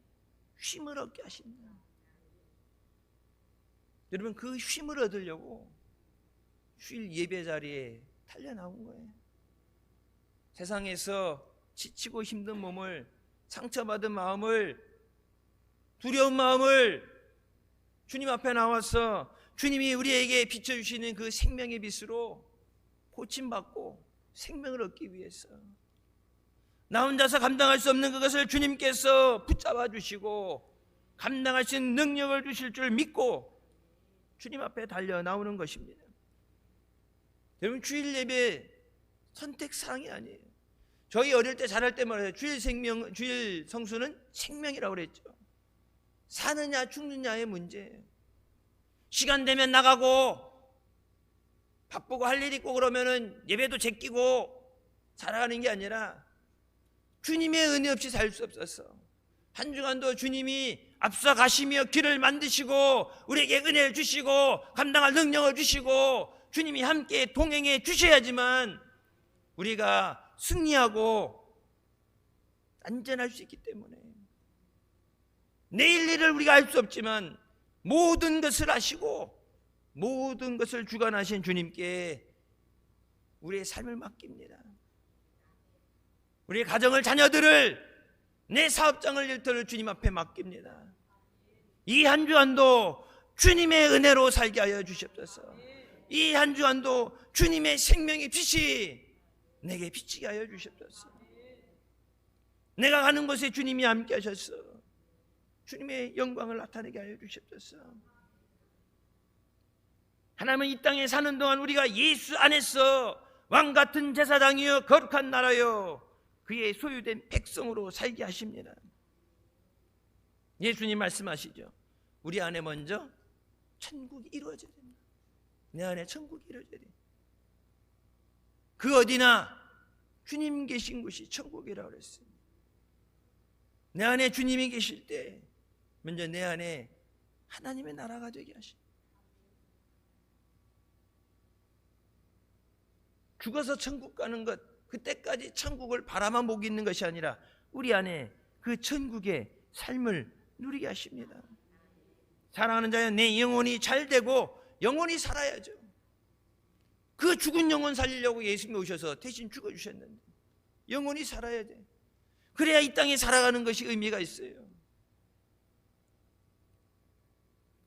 쉼을 얻게 하십니다. 여러분, 그 쉼을 얻으려고 쉴 예배 자리에 달려나온 거예요. 세상에서 지치고 힘든 몸을, 상처받은 마음을, 두려운 마음을 주님 앞에 나와서 주님이 우리에게 비춰주시는 그 생명의 빛으로 고침받고 생명을 얻기 위해서 나 혼자서 감당할 수 없는 그것을 주님께서 붙잡아 주시고 감당할 수 있는 능력을 주실 줄 믿고 주님 앞에 달려 나오는 것입니다. 여러분, 주일 예배 선택사항이 아니에요. 저희 어릴 때 자랄 때 말해요. 주일 성수는 생명이라고 그랬죠. 사느냐 죽느냐의 문제예요. 시간 되면 나가고 바쁘고 할 일 있고 그러면은 예배도 제끼고 살아가는 게 아니라 주님의 은혜 없이 살 수 없었어. 한 주간도 주님이 앞서 가시며 길을 만드시고 우리에게 은혜를 주시고 감당할 능력을 주시고 주님이 함께 동행해 주셔야지만 우리가 승리하고 안전할 수 있기 때문에, 내일 일을 우리가 알 수 없지만 모든 것을 아시고 모든 것을 주관하신 주님께 우리의 삶을 맡깁니다. 우리의 가정을, 자녀들을, 내 사업장을, 일터를 주님 앞에 맡깁니다. 이 한 주간도 주님의 은혜로 살게 하여 주시옵소서. 이 한 주간도 주님의 생명의 빛이 내게 비치게 하여 주시옵소서. 내가 가는 곳에 주님이 함께 하셔서 주님의 영광을 나타내게 하여 주시옵소서. 하나님은 이 땅에 사는 동안 우리가 예수 안에서 왕같은 제사장이여 거룩한 나라여 그의 소유된 백성으로 살게 하십니다. 예수님 말씀하시죠. 우리 안에 먼저 천국이 이루어져야 됩니다. 내 안에 천국이 이루어져야 됩니다. 그 어디나 주님 계신 곳이 천국이라고 그랬습니다. 내 안에 주님이 계실 때 먼저 내 안에 하나님의 나라가 되게 하십니다. 죽어서 천국 가는 것, 그때까지 천국을 바라만 보고 있는 것이 아니라 우리 안에 그 천국의 삶을 누리게 하십니다. 사랑하는 자여, 내 영혼이 잘 되고 영혼이 살아야죠. 그 죽은 영혼 살리려고 예수님이 오셔서 대신 죽어주셨는데 영혼이 살아야 돼. 그래야 이 땅에 살아가는 것이 의미가 있어요.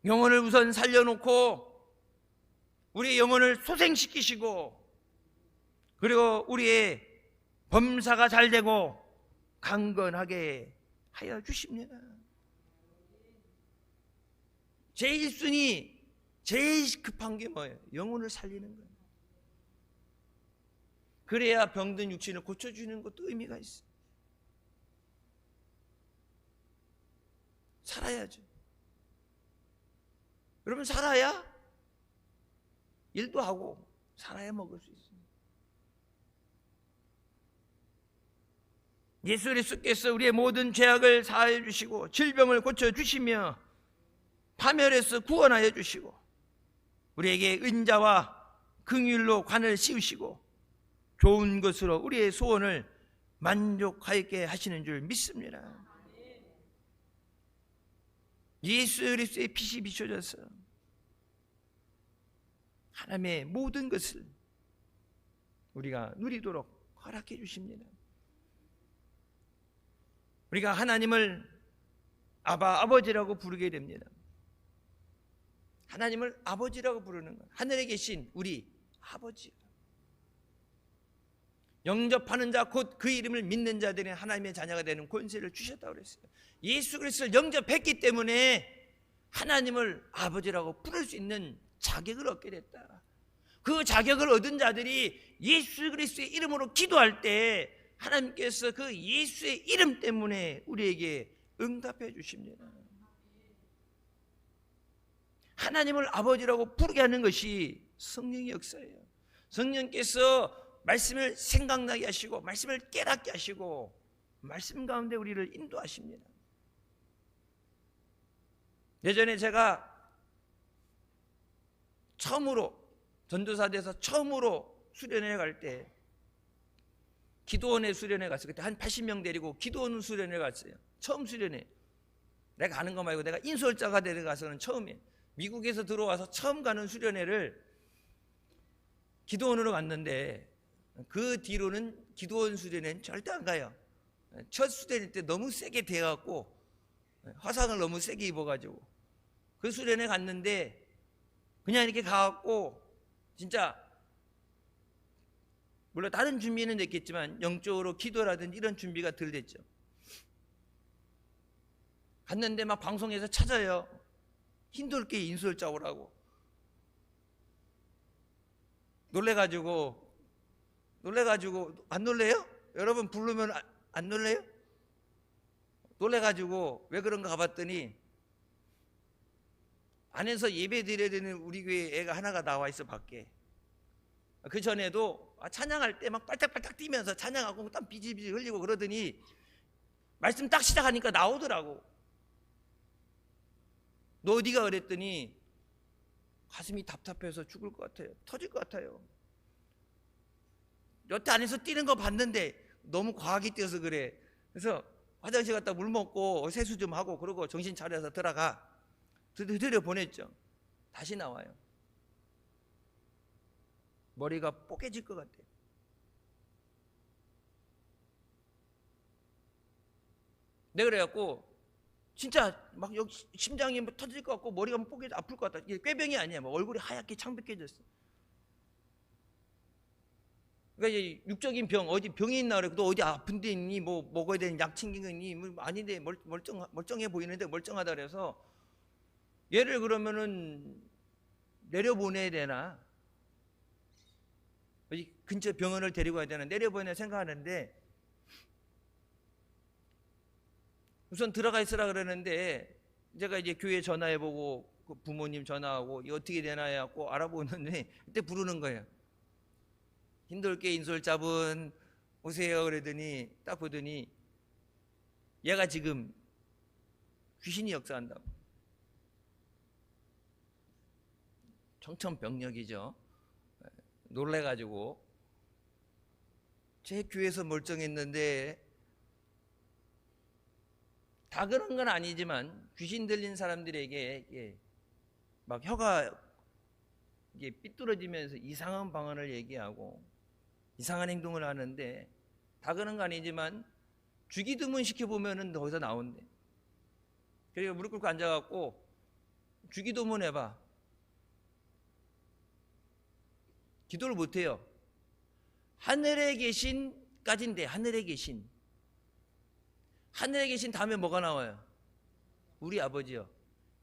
영혼을 우선 살려놓고 우리의 영혼을 소생시키시고, 그리고 우리의 범사가 잘 되고 강건하게 하여 주십니다. 제일 순위, 제일 급한 게 뭐예요? 영혼을 살리는 거예요. 그래야 병든 육신을 고쳐주는 것도 의미가 있어요. 살아야죠. 여러분, 살아야 일도 하고 살아야 먹을 수 있습니다. 예수 그리스도께서 우리의 모든 죄악을 사하여 주시고 질병을 고쳐주시며 파멸에서 구원하여 주시고 우리에게 은자와 긍휼로 관을 씌우시고 좋은 것으로 우리의 소원을 만족하게 하시는 줄 믿습니다. 예수 그리스도의 피가 비춰져서 하나님의 모든 것을 우리가 누리도록 허락해 주십니다. 우리가 하나님을 아버지라고 부르게 됩니다. 하나님을 아버지라고 부르는 것, 하늘에 계신 우리 아버지. 영접하는 자 곧 그 이름을 믿는 자들은 하나님의 자녀가 되는 권세를 주셨다고 그랬어요. 예수 그리스도를 영접했기 때문에 하나님을 아버지라고 부를 수 있는 자격을 얻게 됐다. 그 자격을 얻은 자들이 예수 그리스도의 이름으로 기도할 때 하나님께서 그 예수의 이름 때문에 우리에게 응답해 주십니다. 하나님을 아버지라고 부르게 하는 것이 성령의 역사예요. 성령께서 말씀을 생각나게 하시고 말씀을 깨닫게 하시고 말씀 가운데 우리를 인도하십니다. 예전에 제가 처음으로 전도사대에서 처음으로 수련회 갈 때 기도원에 수련회 갔어요. 그때 한 80명 데리고 기도원 수련회 갔어요. 처음 수련회. 내가 가는 거 말고 내가 인솔자가 데려가서는 처음이에요. 미국에서 들어와서 처음 가는 수련회를 기도원으로 갔는데 그 뒤로는 기도원 수련회는 절대 안 가요. 첫 수련회 때 너무 세게 대갖고 화상을 너무 세게 입어가지고 그 수련회 갔는데 그냥 이렇게 가갖고 진짜 물론 다른 준비는 됐겠지만 영적으로 기도라든지 이런 준비가 덜 됐죠. 갔는데 막 방송에서 찾아요. 힘들게 인솔자 오라고. 놀래가지고 안 놀래요? 여러분 부르면 안 놀래요? 놀래가지고 왜 그런가 가봤더니 안에서 예배 드려야 되는 우리 교회 애가 하나가 나와 있어 밖에. 그 전에도 찬양할 때 막 빨딱빨딱 뛰면서 찬양하고 땀 비질비질 흘리고 그러더니 말씀 딱 시작하니까 나오더라고. 너 어디가? 그랬더니 가슴이 답답해서 죽을 것 같아요. 터질 것 같아요. 여태 안에서 뛰는 거 봤는데 너무 과하게 뛰어서 그래. 그래서 화장실 갔다 물 먹고 세수 좀 하고 그러고 정신 차려서 들어가. 들여 보냈죠. 다시 나와요. 머리가 뽀개질 것 같아요. 내가 그래갖고 진짜 막 여기 심장이 뭐 터질 것 같고 머리가 뽀개져 아플 것 같다. 이게 꾀병이 아니야. 뭐 얼굴이 하얗게 창백해졌어. 그러니까 이제 육적인 병, 어디 병이 있나 그래. 너 어디 아픈 데 있니? 뭐 먹어야 되는 약 챙긴 거 있니? 뭐 아닌데 멀쩡해 보이는데 멀쩡하다 그래서 얘를 그러면은 내려보내야 되나? 근처 병원을 데리고 가야 되나? 내려보내야 생각하는데 우선 들어가 있으라 그러는데 제가 이제 교회 전화해보고 그 부모님 전화하고 이거 어떻게 되나 해갖고 알아보는데 그때 부르는 거예요. 힘들게 인솔자분 오세요 그러더니 딱 보더니 얘가 지금 귀신이 역사한다고. 청천벽력이죠. 놀래가지고 제 교회에서 멀쩡했는데 다 그런 건 아니지만 귀신 들린 사람들에게 막 혀가 이게 삐뚤어지면서 이상한 방언을 얘기하고 이상한 행동을 하는데 다 그런 거 아니지만 주기도문 시켜보면은 거기서 나온대. 그리고 무릎 꿇고 앉아갖고 주기도문 해봐. 기도를 못해요. 하늘에 계신까지인데, 하늘에 계신 다음에 뭐가 나와요? 우리 아버지요.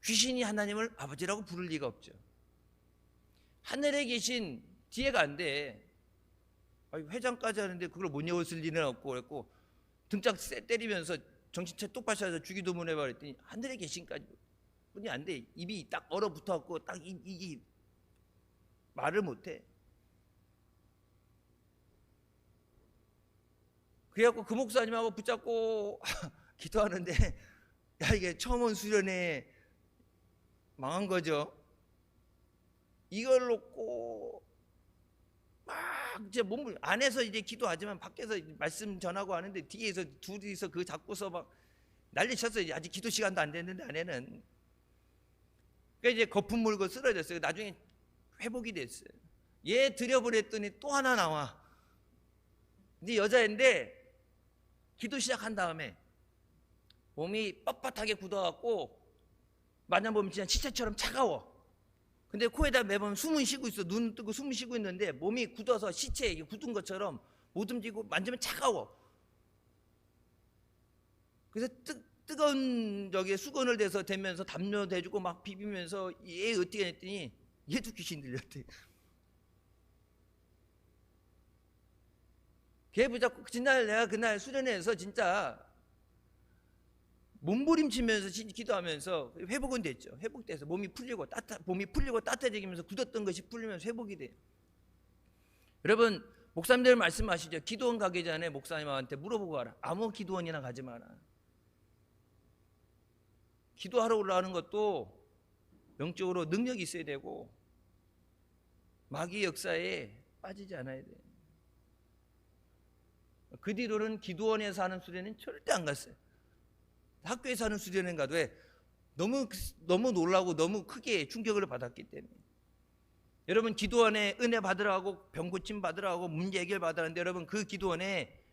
귀신이 하나님을 아버지라고 부를 리가 없죠. 하늘에 계신 뒤에가 안 돼. 회장까지 하는데 그걸 못 외웠을 리는 없고, 그랬고 등짝 때리면서 정신차 똑바로 차려서 주기도문 해봐 그랬더니 하늘에 계신까지 뿐이 안 돼. 입이 딱 얼어붙어갖고 딱 이게 말을 못해. 그래갖고 그 목사님하고 붙잡고 기도하는데, 야, 이게 처음 온 수련회 망한 거죠. 이걸 놓고 막 이제 몸을 안에서 이제 기도하지만 밖에서 말씀 전하고 하는데 뒤에서 둘이서 그거 잡고서 막 난리 쳤어요. 아직 기도 시간도 안 됐는데 안에는. 그러니까 이제 거품 물고 쓰러졌어요. 나중에 회복이 됐어요. 얘 들여보냈더니 또 하나 나와. 근데 여자인데 기도 시작한 다음에 몸이 뻣뻣하게 굳어갖고 만져보면 진짜 시체처럼 차가워. 근데 코에다 매번 숨은 쉬고 있어. 눈 뜨고 숨을 쉬고 있는데 몸이 굳어서 시체에 굳은 것처럼 못 움직이고 만지면 차가워. 그래서 뜨거운 저기 수건을 대서 대면서 담요 대주고 막 비비면서 얘 어떻게 했더니 얘도 귀신 들렸대. 걔 붙잡고 지날 내가 그날 수련회에서 진짜 몸부림치면서 기도하면서 회복은 됐죠. 회복돼서 몸이 풀리고 따뜻해지면서 굳었던 것이 풀리면서 회복이 돼요. 여러분, 목사님들 말씀하시죠. 기도원 가기 전에 목사님한테 물어보고 가라. 아무 기도원이나 가지 마라. 기도하러 올라가는 것도 영적으로 능력이 있어야 되고 마귀 역사에 빠지지 않아야 돼요. 그 뒤로는 기도원에서 하는 수련은 절대 안 갔어요. 학교에서 하는 수련은 가도 너무 놀라고 너무 크게 충격을 받았기 때문에. 여러분, 기도원에 은혜 받으라고 병 고침 받으라고 문제 해결 받으라는데 여러분, 그 기도원에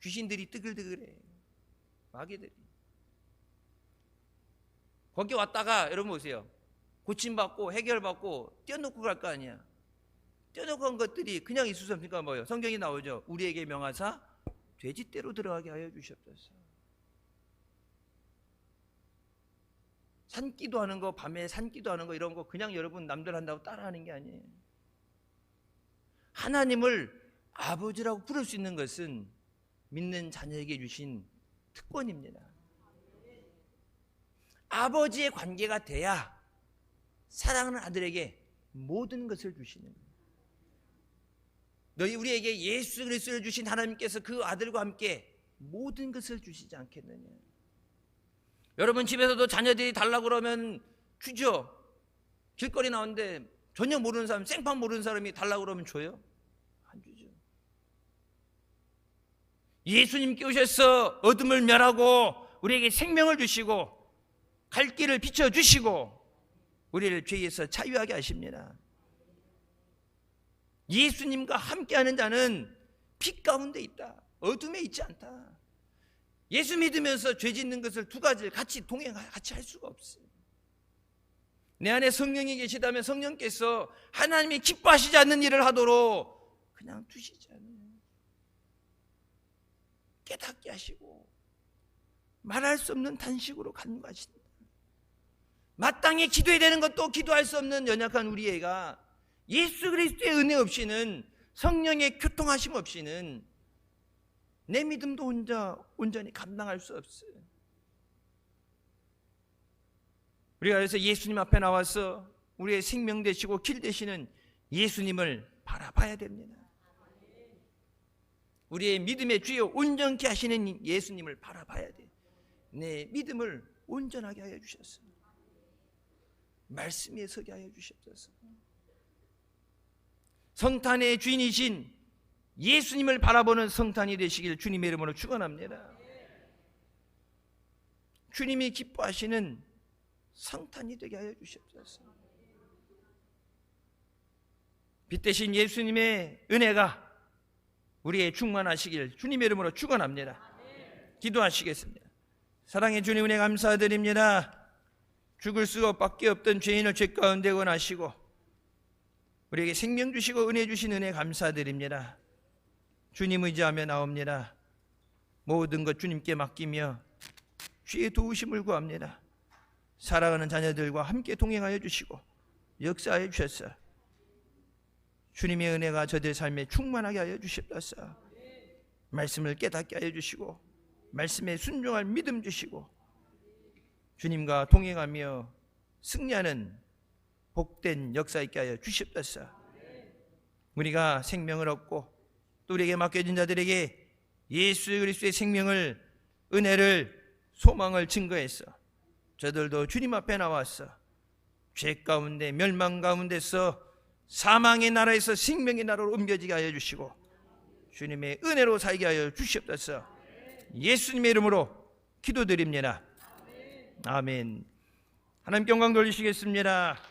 귀신들이 뜨글뜨글해. 마귀들이. 거기 왔다가 여러분 보세요. 고침받고 해결받고 떼어놓고 갈 거 아니야. 떼어놓고 간 것들이 그냥 있을 수 없으니까 뭐예요? 성경이 나오죠. 우리에게 명하사 돼지떼로 들어가게 하여 주시옵소서. 산기도 하는 거, 밤에 산기도 하는 거 이런 거 그냥 여러분 남들 한다고 따라하는 게 아니에요. 하나님을 아버지라고 부를 수 있는 것은 믿는 자녀에게 주신 특권입니다. 아버지의 관계가 돼야 사랑하는 아들에게 모든 것을 주시는 거예요. 너희 우리에게 예수 그리스도를 주신 하나님께서 그 아들과 함께 모든 것을 주시지 않겠느냐. 여러분, 집에서도 자녀들이 달라고 그러면 주죠. 길거리 나오는데 전혀 모르는 사람, 생판 모르는 사람이 달라고 그러면 줘요? 안 주죠. 예수님께 오셔서 어둠을 멸하고 우리에게 생명을 주시고 갈 길을 비춰주시고 우리를 죄에서 자유하게 하십니다. 예수님과 함께하는 자는 빛 가운데 있다. 어둠에 있지 않다. 예수 믿으면서 죄 짓는 것을 두 가지를 같이 같이 할 수가 없어요. 내 안에 성령이 계시다면 성령께서 하나님이 기뻐하시지 않는 일을 하도록 그냥 두시지 않아요. 깨닫게 하시고 말할 수 없는 단식으로 간구하신다. 마땅히 기도해야 되는 것도 기도할 수 없는 연약한 우리 애가 예수 그리스도의 은혜 없이는, 성령의 교통하심 없이는 내 믿음도 온전히 감당할 수 없어요. 우리가 그래서 예수님 앞에 나와서 우리의 생명 되시고 길 되시는 예수님을 바라봐야 됩니다. 우리의 믿음의 주여 온전케 하시는 예수님을 바라봐야 돼. 내 믿음을 온전하게 하여 주셨어. 말씀 위에 서게 하여 주시옵소서. 성탄의 주인이신 예수님을 바라보는 성탄이 되시길 주님의 이름으로 축원합니다. 주님이 기뻐하시는 성탄이 되게 하여 주시옵소서. 빛 대신 예수님의 은혜가 우리의 충만하시길 주님의 이름으로 축원합니다. 기도하시겠습니다. 사랑의 주님, 은혜 감사드립니다. 죽을 수밖에 없던 죄인을 죄 가운데 원하시고 우리에게 생명 주시고 은혜 주신 은혜 감사드립니다. 주님 의지하며 나옵니다. 모든 것 주님께 맡기며 주의 도우심을 구합니다. 사랑하는 자녀들과 함께 동행하여 주시고 역사하여 주셔서 주님의 은혜가 저들 삶에 충만하게 하여 주시옵소서. 말씀을 깨닫게 하여 주시고 말씀에 순종할 믿음 주시고 주님과 동행하며 승리하는 복된 역사 있게 하여 주시옵소서. 우리가 생명을 얻고 또 우리에게 맡겨진 자들에게 예수 그리스도의 생명을, 은혜를, 소망을 증거했어. 저들도 주님 앞에 나와서 죄 가운데 멸망 가운데서 사망의 나라에서 생명의 나라로 옮겨지게 하여 주시고 주님의 은혜로 살게 하여 주시옵소서. 예수님의 이름으로 기도드립니다. 아멘. 하나님께 영광 돌리시겠습니다.